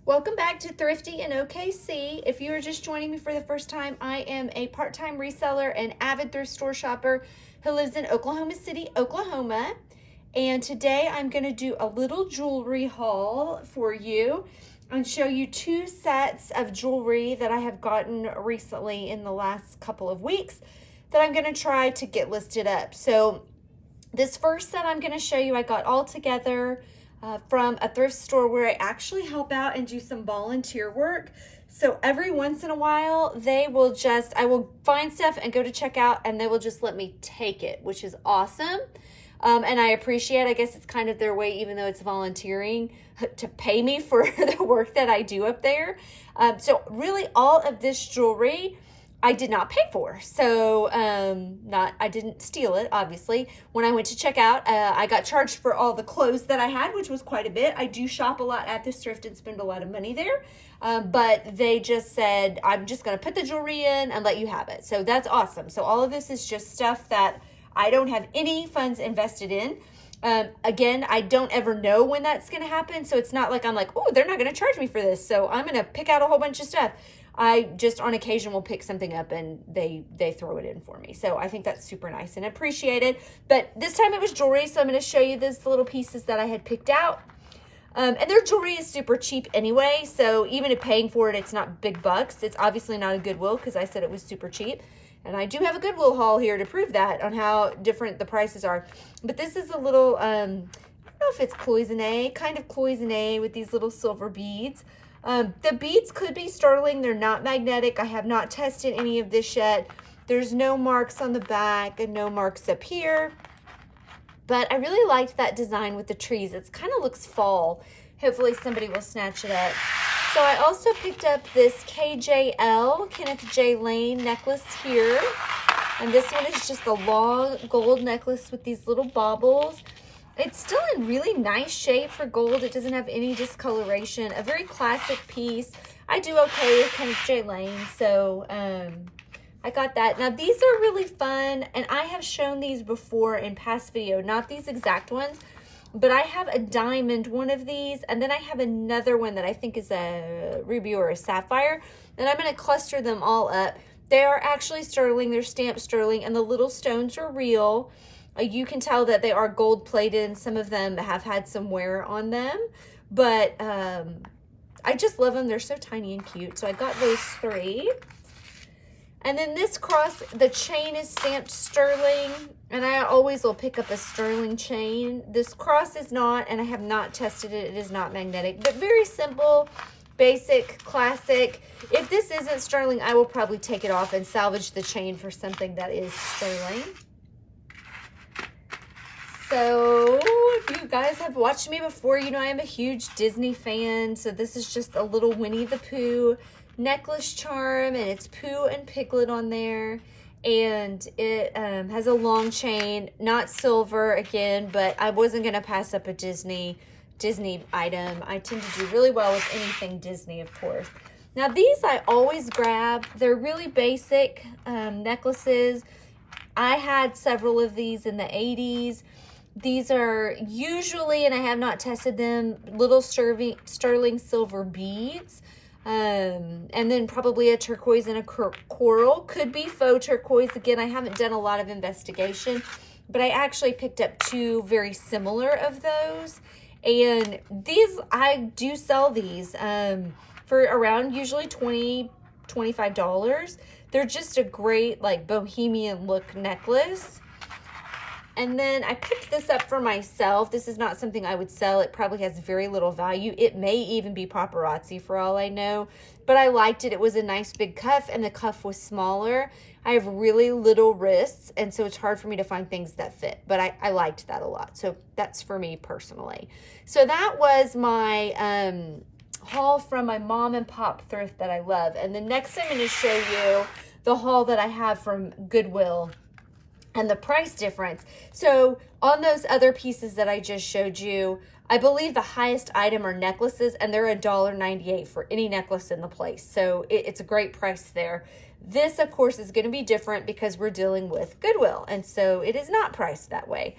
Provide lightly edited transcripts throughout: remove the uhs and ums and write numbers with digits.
Welcome back to Thrifty in OKC. If you are just joining me for the first time, I am a part-time reseller and avid thrift store shopper who lives in Oklahoma City, Oklahoma. And today I'm going to do a little jewelry haul for you and show you two sets of jewelry that I have gotten recently in the last couple of weeks that I'm going to try to get listed up. So this first set I'm going to show you, I got all together from a thrift store where I actually help out and do some volunteer work. So every once in a while, I will find stuff and go to checkout and they will just let me take it, which is awesome. And I appreciate, I guess it's kind of their way, even though it's volunteering, to pay me for the work that I do up there. So really all of this jewelry I did not pay for. So I didn't steal it, obviously. When I went to check out, I got charged for all the clothes that I had, which was quite a bit. I do shop a lot at this thrift and spend a lot of money there. But they just said, I'm just going to put the jewelry in and let you have it. So that's awesome. So all of this is just stuff that I don't have any funds invested in. Again, I don't ever know when that's going to happen. So it's not like I'm like, oh, they're not going to charge me for this, so I'm going to pick out a whole bunch of stuff. I just on occasion will pick something up and they throw it in for me. So I think that's super nice and appreciated. But this time it was jewelry, so I'm going to show you these little pieces that I had picked out. And their jewelry is super cheap anyway, so even if paying for it, it's not big bucks. It's obviously not a Goodwill because I said it was super cheap. And I do have a Goodwill haul here to prove that on how different the prices are. But this is a little, I don't know if it's cloisonne, kind of cloisonne with these little silver beads. The beads could be sterling. They're not magnetic. I have not tested any of this yet. There's no marks on the back and no marks up here. But I really liked that design with the trees. It kind of looks fall. Hopefully somebody will snatch it up. So I also picked up this KJL, Kenneth J. Lane necklace here. And this one is just a long gold necklace with these little baubles. It's still in really nice shape for gold. It doesn't have any discoloration. A very classic piece. I do okay with Kenneth J. Lane, so I got that. Now these are really fun, and I have shown these before in past video. Not these exact ones, but I have a diamond one of these, and then I have another one that I think is a ruby or a sapphire, and I'm going to cluster them all up. They are actually sterling. They're stamped sterling, and the little stones are real. You can tell that they are gold plated, and some of them have had some wear on them, but I just love them. They're so tiny and cute. So I got those three. And then this cross, the chain is stamped sterling, and I always will pick up a sterling chain. This cross is not, and I have not tested it. It is not magnetic, but very simple, basic, classic. If this isn't sterling, I will probably take it off and salvage the chain for something that is sterling. So if you guys have watched me before, you know I am a huge Disney fan. So this is just a little Winnie the Pooh necklace charm, and it's Pooh and Piglet on there. And it has a long chain, not silver again, but I wasn't going to pass up a Disney item. I tend to do really well with anything Disney, of course. Now these I always grab. They're really basic necklaces. I had several of these in the 80s. These are usually, and I have not tested them, little sterling silver beads. And then probably a turquoise and a coral. Could be faux turquoise. Again, I haven't done a lot of investigation, but I actually picked up two very similar of those. And these, I do sell these for around usually $20, $25. They're just a great like bohemian look necklace. And then I picked this up for myself. This is not something I would sell. It probably has very little value. It may even be paparazzi for all I know. But I liked it. It was a nice big cuff, and the cuff was smaller. I have really little wrists, and so it's hard for me to find things that fit. But I liked that a lot. So that's for me personally. So that was my haul from my mom and pop thrift that I love. And the next I'm going to show you the haul that I have from Goodwill and the price difference. So on those other pieces that I just showed you, I believe the highest item are necklaces, and they're $1.98 for any necklace in the place. So it's a great price there. This, of course, is going to be different because we're dealing with Goodwill, and so it is not priced that way.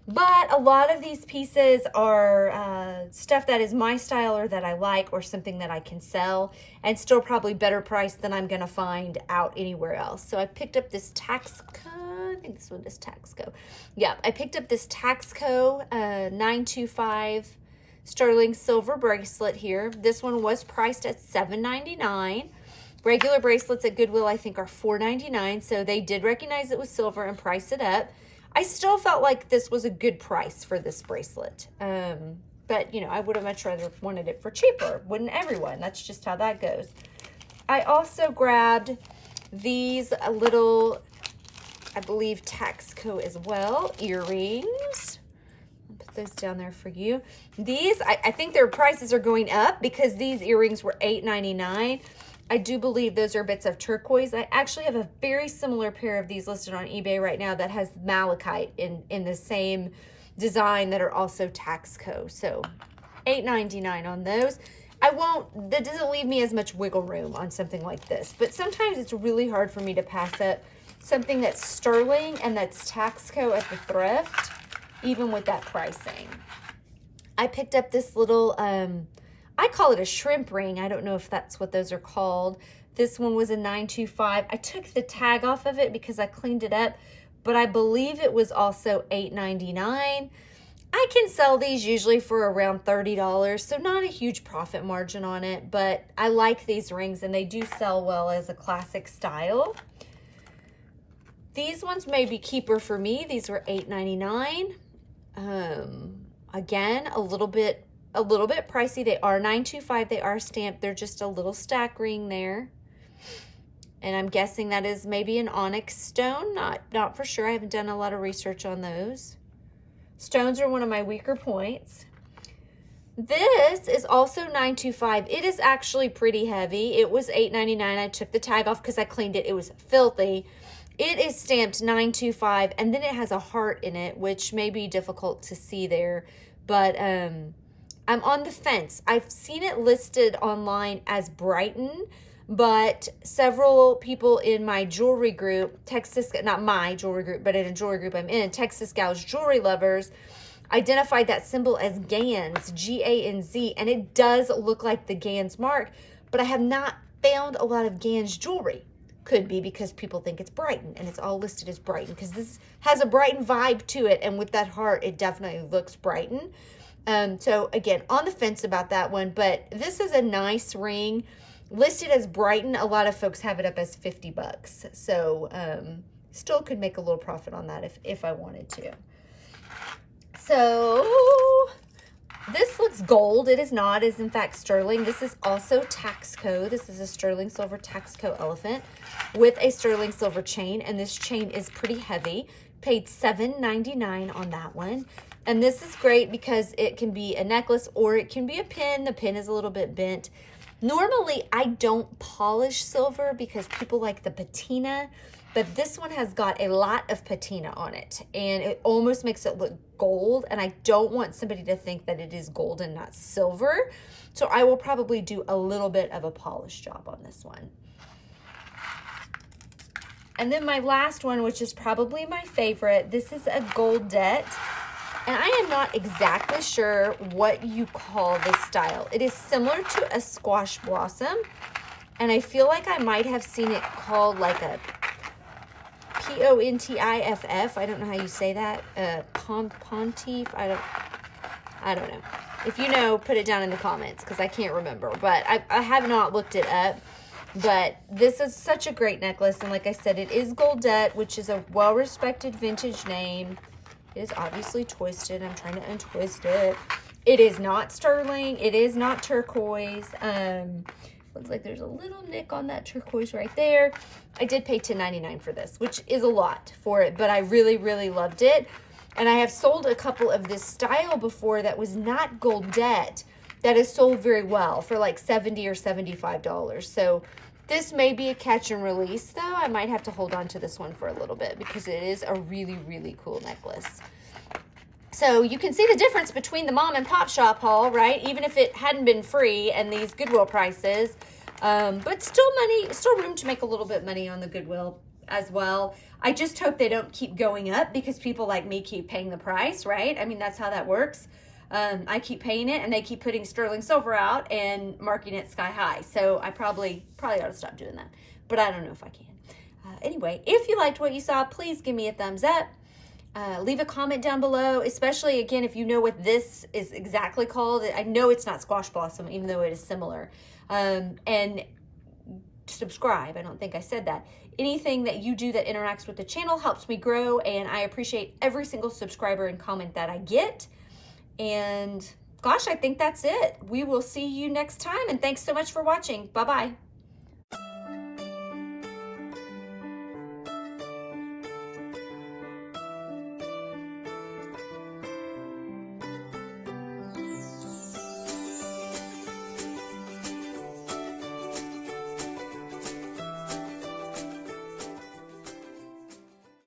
But a lot of these pieces are stuff that is my style or that I like or something that I can sell, and still probably better price than I'm going to find out anywhere else. So I picked up this Taxco. I think this one is Taxco. Yeah, I picked up this Taxco 925 sterling silver bracelet here. This one was priced at $7.99. Regular bracelets at Goodwill, I think, are $4.99. So they did recognize it was silver and price it up. I still felt like this was a good price for this bracelet. But, you know, I would have much rather wanted it for cheaper. Wouldn't everyone? That's just how that goes. I also grabbed these little, I believe, Taxco as well, earrings. I'll put those down there for you. These, I think their prices are going up because these earrings were $8.99. I do believe those are bits of turquoise. I actually have a very similar pair of these listed on eBay right now that has malachite in the same design that are also Taxco. So $8.99 on those. That doesn't leave me as much wiggle room on something like this. But sometimes it's really hard for me to pass up something that's sterling and that's Taxco at the thrift, even with that pricing. I picked up this little... I call it a shrimp ring. I don't know if that's what those are called. This one was a 925. I took the tag off of it because I cleaned it up, but I believe it was also $8.99. I can sell these usually for around $30, so not a huge profit margin on it, but I like these rings and they do sell well as a classic style. These ones may be keeper for me. These were $8.99. Again, a little bit pricey. They are 925. They are stamped. They're just a little stack ring there. And I'm guessing that is maybe an onyx stone. Not for sure. I haven't done a lot of research on those. Stones are one of my weaker points. This is also 925. It is actually pretty heavy. It was $8.99. I took the tag off because I cleaned it. It was filthy. It is stamped 925, and then it has a heart in it, which may be difficult to see there. But I'm on the fence. I've seen it listed online as Brighton, but several people in my jewelry group, not my jewelry group, but in a jewelry group I'm in, Texas Gals Jewelry Lovers, identified that symbol as GANZ, G-A-N-Z, and it does look like the GANZ mark, but I have not found a lot of GANZ jewelry. Could be because people think it's Brighton, and it's all listed as Brighton, because this has a Brighton vibe to it, and with that heart, it definitely looks Brighton. So again, on the fence about that one, but this is a nice ring listed as Brighton. A lot of folks have it up as $50. So, still could make a little profit on that if I wanted to. So this looks gold. It is not. It is in fact sterling. This is also Taxco. This is a sterling silver Taxco elephant with a sterling silver chain. And this chain is pretty heavy. Paid $7.99 on that one. And this is great because it can be a necklace or it can be a pin. The pin is a little bit bent. Normally, I don't polish silver because people like the patina, but this one has got a lot of patina on it, and it almost makes it look gold, and I don't want somebody to think that it is gold and not silver, so I will probably do a little bit of a polish job on this one. And then my last one, which is probably my favorite, this is a goldette. And I am not exactly sure what you call this style. It is similar to a squash blossom. And I feel like I might have seen it called like a Pontiff. I don't know how you say that. Pontiff. I don't know. If you know, put it down in the comments because I can't remember. But I have not looked it up. But this is such a great necklace. And like I said, it is Goldette, which is a well-respected vintage name. It is obviously twisted. I'm trying to untwist it. It is not sterling. It is not turquoise. Looks like there's a little nick on that turquoise right there. I did pay $10.99 for this, which is a lot for it, but I really, really loved it. And I have sold a couple of this style before that was not Goldette that is sold very well for like $70 or $75. So this may be a catch and release, though. I might have to hold on to this one for a little bit because it is a really, really cool necklace. So you can see the difference between the mom and pop shop haul, right? Even if it hadn't been free and these Goodwill prices. But still room to make a little bit money on the Goodwill as well. I just hope they don't keep going up because people like me keep paying the price, right? I mean, that's how that works. I keep paying it, and they keep putting sterling silver out and marking it sky high. So I probably ought to stop doing that, but I don't know if I can. Anyway, if you liked what you saw, please give me a thumbs up. Leave a comment down below, especially, again, if you know what this is exactly called. I know it's not squash blossom, even though it is similar. And subscribe. I don't think I said that. Anything that you do that interacts with the channel helps me grow, and I appreciate every single subscriber and comment that I get. And gosh, I think that's it. We will see you next time, and thanks so much for watching. Bye-bye.